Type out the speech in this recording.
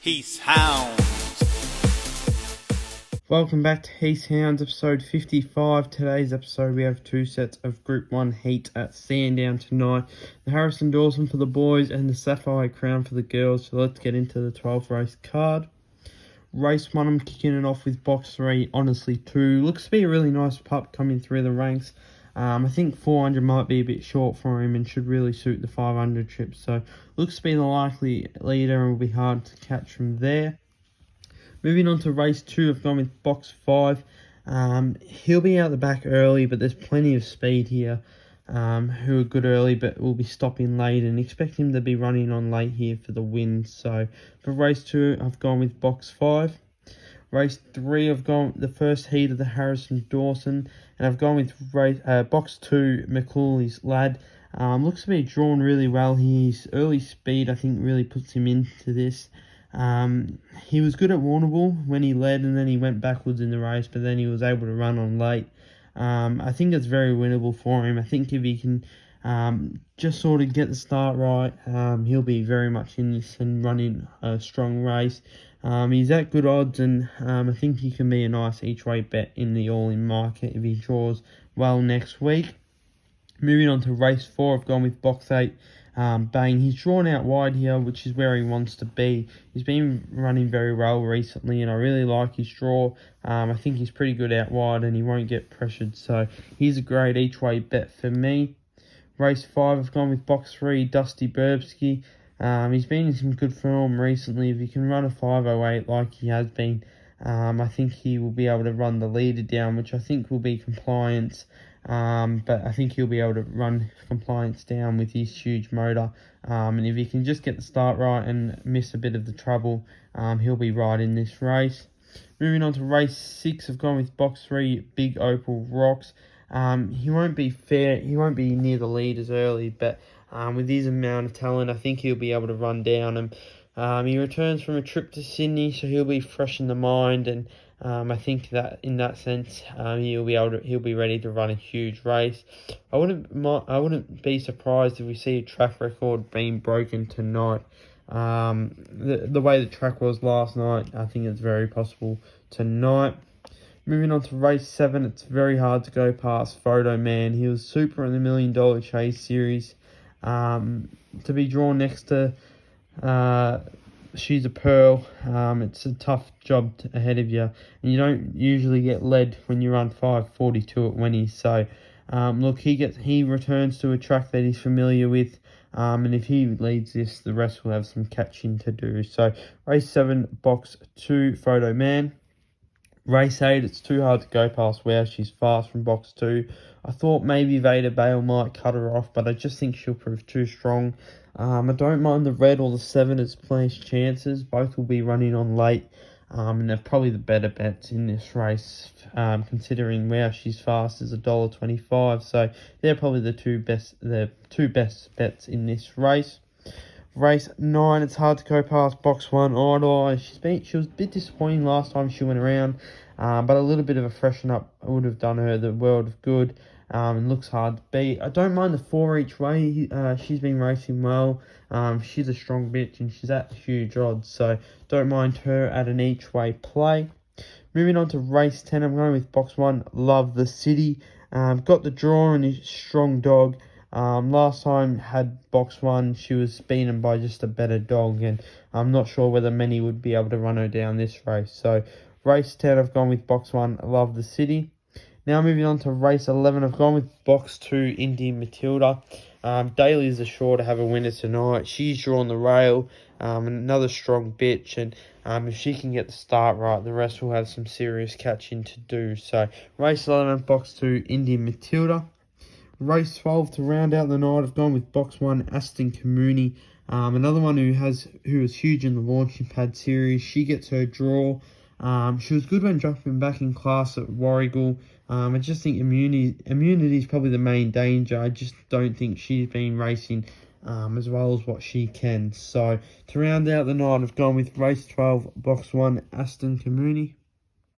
Heaths, Hounds. Welcome back to Heaths Hounds, episode 55. Today's episode we have two sets of Group 1 heat at Sandown tonight. The Harrison Dawson for the boys and the Sapphire Crown for the girls. So let's get into the 12th race card. Race 1, I'm kicking it off with box 3, Honestly 2. Looks to be a really nice pup coming through the ranks. I think 400 might be a bit short for him and should really suit the 500 trip. So looks to be the likely leader and will be hard to catch from there. Moving on to race 2, I've gone with box 5. He'll be out the back early, but there's plenty of speed here who are good early, but will be stopping late, and expect him to be running on late here for the win. So for race 2, I've gone with box 5. Race 3, I've gone the first heat of the Harrison Dawson, and I've gone with box 2, McCauley's Lad. Looks to be drawn really well. His early speed, I think, really puts him into this. He was good at Warrnambool when he led, and then he went backwards in the race, but then he was able to run on late. I think it's very winnable for him. I think if he can just sort of get the start right, he'll be very much in this and running a strong race. He's at good odds, and I think he can be a nice each-way bet in the all-in market if he draws well next week. Moving on to race 4, I've gone with box 8. Bang, he's drawn out wide here, which is where he wants to be. He's been running very well recently, and I really like his draw. I think he's pretty good out wide, and he won't get pressured, so he's a great each-way bet for me. Race 5, I've gone with box 3, Dusty Burbsky. He's been in some good form recently. If he can run a 508 like he has been, I think he will be able to run the leader down, which I think will be Compliance. But I think he'll be able to run Compliance down with his huge motor. And if he can just get the start right and miss a bit of the trouble, he'll be right in this race. Moving on to race 6, I've gone with box 3, Big Opal Rocks. He won't be near the leaders early, but with his amount of talent, I think he'll be able to run down him. He returns from a trip to Sydney, so he'll be fresh in the mind, and I think that in that sense, he'll be ready to run a huge race. I wouldn't be surprised if we see a track record being broken tonight. The way the track was last night, I think it's very possible tonight. Moving on to race 7, it's very hard to go past Photo Man. He was super in the $1 Million Chase series. To be drawn next to She's a Pearl, it's a tough job ahead of you, and you don't usually get led when you run 5:42 at Winnie. So look, he returns to a track that he's familiar with, and if he leads this, the rest will have some catching to do. So race 7, box 2, Photo Man. Race 8, it's too hard to go past Where She's Fast from box 2. I thought maybe Vader Bale might cut her off, but I just think she'll prove too strong. I don't mind the red or the 7 as place chances. Both will be running on late, and they're probably the better bets in this race, considering Where She's Fast is $1.25. So they're probably the two best bets in this race. Race 9, it's hard to go past box 1, Idol. She was a bit disappointing last time she went around, but a little bit of a freshen up would have done her the world of good, and looks hard to beat. I don't mind the 4 each way. She's been racing well. She's a strong bitch, and she's at huge odds, so don't mind her at an each way play. Moving on to race 10, I'm going with box 1, Love the City. Got the draw and his strong dog. Last time had box 1, she was beaten by just a better dog, and I'm not sure whether many would be able to run her down this race. So race 10, I've gone with box 1, Love the City. Now moving on to race 11, I've gone with box 2, Indy Matilda. Daly's sure to have a winner tonight. She's drawn the rail, another strong bitch, and if she can get the start right, the rest will have some serious catching to do. So race 11, box 2, Indy Matilda. Race 12, to round out the night, I've gone with box 1, Aston Commooney. Another one who was huge in the launching pad series. She gets her draw. She was good when jumping back in class at Warragul. I just think immunity is probably the main danger. I just don't think she's been racing as well as what she can. So to round out the night, I've gone with race 12, box 1, Aston Commooney.